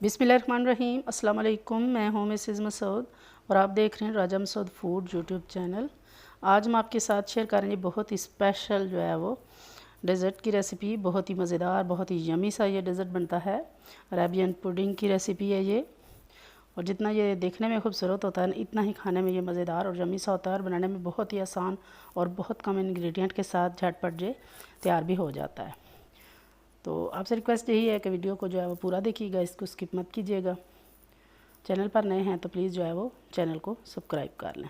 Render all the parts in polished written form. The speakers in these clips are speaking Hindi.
बिस्मिल्लाहिर्रहमानिर्रहीम। अस्सलाम वालेकुम। मैं हूँ मिसेज़ मसूद और आप देख रहे हैं राजा मसूद फूड यूट्यूब चैनल। आज हम आपके साथ शेयर करेंगे बहुत ही स्पेशल जो है वो डेज़र्ट की रेसिपी। बहुत ही मज़ेदार, बहुत ही यमी सा ये डेज़र्ट बनता है। अरेबियन पुडिंग की रेसिपी है ये, और जितना ये देखने में खूबसूरत होता है ना, इतना ही खाने में ये मज़ेदार और यमी सा होता है और बनाने में बहुत ही आसान और बहुत कम इंग्रेडिएंट के साथ झटपट ये तैयार भी हो जाता है। तो आपसे रिक्वेस्ट यही है कि वीडियो को जो है वो पूरा देखिएगा, इसको स्किप मत कीजिएगा। चैनल पर नए हैं तो प्लीज़ जो है वो चैनल को सब्सक्राइब कर लें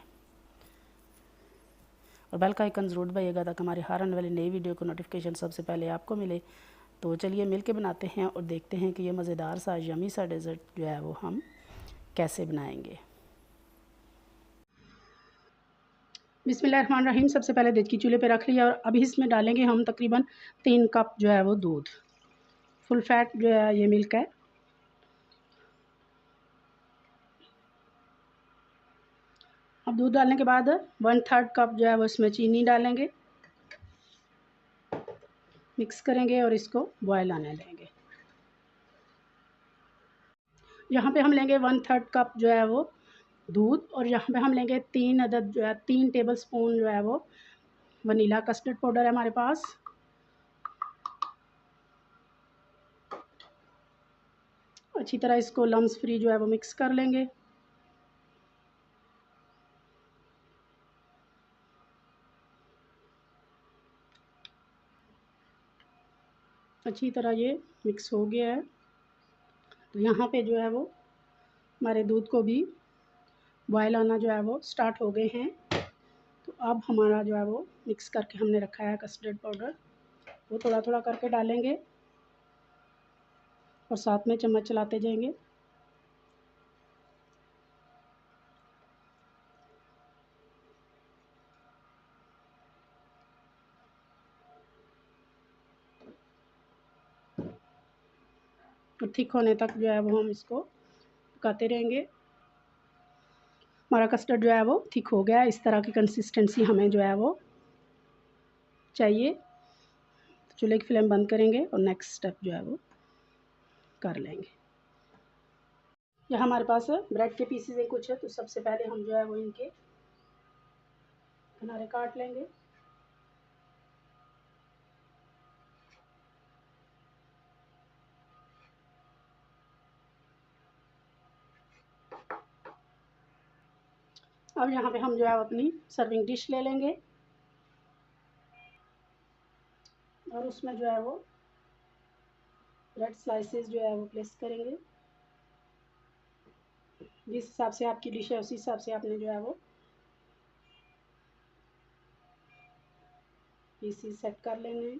और बेल का आइकन ज़रूर दबाइएगा ताकि हमारी हर आने वाली नई वीडियो को नोटिफिकेशन सबसे पहले आपको मिले। तो चलिए मिल के बनाते हैं और देखते हैं कि ये मज़ेदार सा यमी सा डेज़र्ट जो है वो हम कैसे बनाएंगे। बिस्मिल्लाहिर्रहमानिर्रहीम। सबसे पहले देगी चूल्हे पे रख लिया और अभी इसमें डालेंगे हम तकरीबन 3 कप जो है वो दूध। फुल फैट जो है ये मिल्क है। अब दूध डालने के बाद 1/3 कप जो है वो इसमें चीनी डालेंगे, मिक्स करेंगे और इसको बॉयल आने देंगे। यहाँ पे हम लेंगे 1/3 कप जो है वो दूध और यहाँ पे हम लेंगे 3 अदद जो है 3 टेबल स्पून जो है वो वनीला कस्टर्ड पाउडर है हमारे पास। अच्छी तरह इसको लम्स फ्री जो है वो मिक्स कर लेंगे। अच्छी तरह ये मिक्स हो गया है। तो यहाँ पे जो है वो हमारे दूध को भी बॉयल आना जो है वो स्टार्ट हो गए हैं। तो अब हमारा जो है वो मिक्स करके हमने रखा है कस्टर्ड पाउडर, वो थोड़ा थोड़ा करके डालेंगे और साथ में चम्मच चलाते जाएंगे। और थिक होने तक जो है वो हम इसको पकाते रहेंगे। हमारा कस्टर्ड जो है वो थिक हो गया है। इस तरह की कंसिस्टेंसी हमें जो है वो चाहिए। तो चूल्हे की फ्लेम बंद करेंगे और नेक्स्ट स्टेप जो है वो कर लेंगे। यह हमारे पास ब्रेड के पीसेज हैं कुछ है, तो सबसे पहले हम जो है वो इनके किनारे काट लेंगे। अब यहाँ पे हम जो है अपनी सर्विंग डिश ले लेंगे और उसमें जो है वो ब्रेड स्लाइसेस जो है वो प्लेस करेंगे। जिस हिसाब से आपकी डिश है उसी हिसाब से आपने जो है वो पीसेस सेट कर लेने हैं।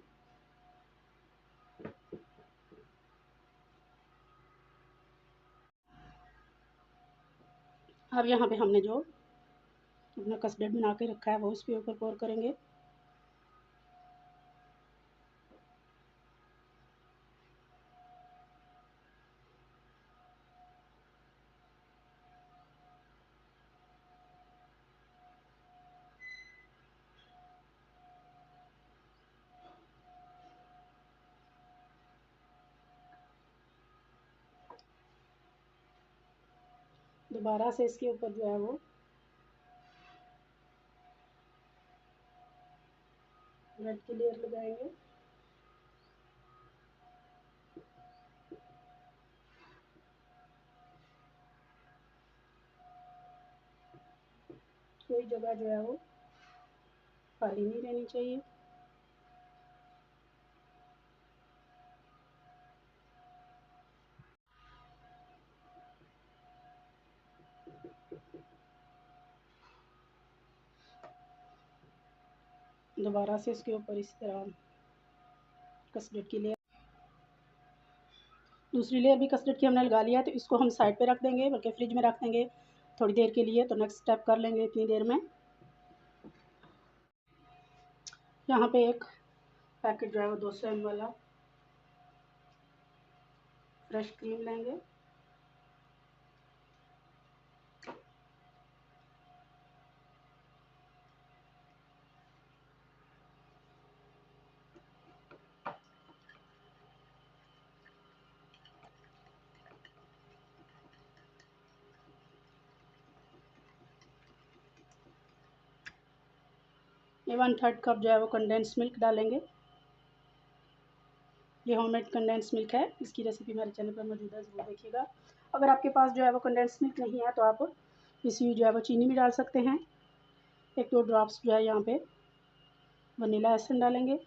अब यहाँ पे हमने जो अपना कस्टर्ड बना के रखा है वो इसके ऊपर पोर करेंगे। दोबारा से इसके ऊपर जो है वो ब्रेड की लेयर लगाएंगे। कोई जगह जो है वो खाली नहीं रहनी चाहिए। दोबारा से इसके ऊपर इस तरह कस्टर्ड की लेयर, दूसरी लेयर भी कस्टर्ड की हमने लगा लिया है। तो इसको हम साइड पे रख देंगे, बल्कि फ्रिज में रख देंगे थोड़ी देर के लिए। तो नेक्स्ट स्टेप कर लेंगे इतनी देर में। यहाँ पे एक पैकेट जो है वो 200 ml वाला फ्रेश क्रीम लेंगे। ये 1/3 कप जो है वो कंडेंस मिल्क डालेंगे। ये होममेड कंडेंस मिल्क है, इसकी रेसिपी हमारे चैनल पर मौजूद है, ज़रूर देखिएगा। अगर आपके पास जो है वो कंडेंस मिल्क नहीं है तो आप इसमें जो है वो चीनी भी डाल सकते हैं। 1-2 ड्रॉप्स जो है यहाँ पे वनीला एसेंस डालेंगे।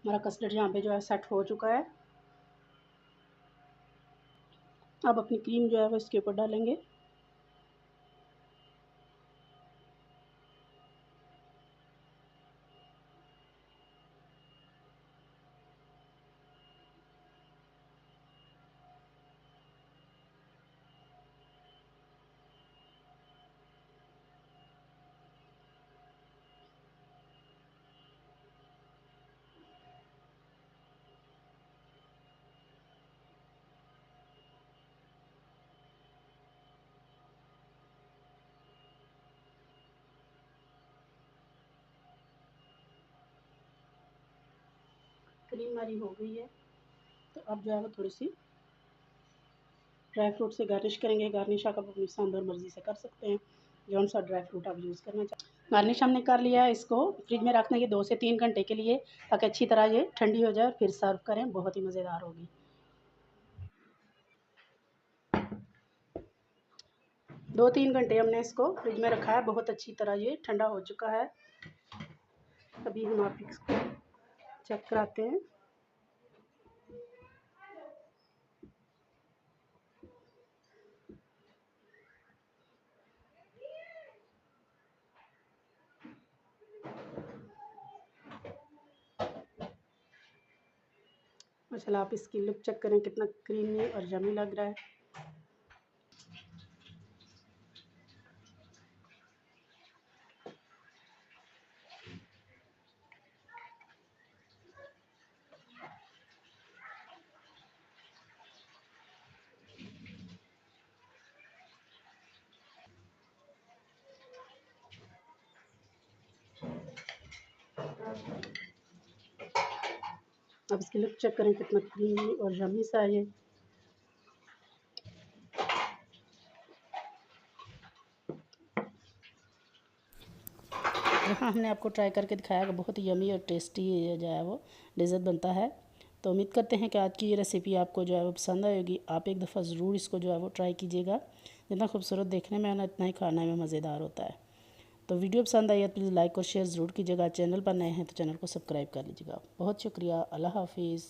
हमारा कस्टर्ड यहाँ पे जो है सेट हो चुका है। अब अपनी क्रीम जो है वो इसके ऊपर डालेंगे। क्रीम हमारी हो गई है, तो अब जो है वो थोड़ी सी ड्राई फ्रूट से गार्निश करेंगे। गार्निश आप अपनी शानदार मर्ज़ी से कर सकते हैं, जौन सा ड्राई फ्रूट आप यूज़ करना चाहें। गार्निश हमने कर लिया है, इसको फ्रिज में रखना है 2 से 3 घंटे के लिए, ताकि अच्छी तरह ये ठंडी हो जाए, फिर सर्व करें, बहुत ही मज़ेदार होगी। 2-3 घंटे हमने इसको फ्रिज में रखा है, बहुत अच्छी तरह ये ठंडा हो चुका है। अभी हम आप इसको चेक कराते हैं। माशाल्लाह, आप इसकी लुक चेक करें, कितना क्रीमी और यम्मी लग रहा है। अब इसकी लुक चेक करें, कितना क्रीमी और यम्मी सा है ये। यहाँ हमने आपको ट्राई करके दिखाया कि बहुत ही यम्मी और टेस्टी जो है वो डेज़र्ट बनता है। तो उम्मीद करते हैं कि आज की ये रेसिपी आपको जो है वो पसंद आएगी। आप एक दफ़ा ज़रूर इसको जो है वो ट्राई कीजिएगा। जितना खूबसूरत देखने में आना, इतना ही खाने में मज़ेदार होता है। तो वीडियो पसंद आई है तो प्लीज़ लाइक और शेयर ज़रूर कीजिएगा। चैनल पर नए हैं तो चैनल को सब्सक्राइब कर लीजिएगा। बहुत शुक्रिया। अल्लाह हाफिज़।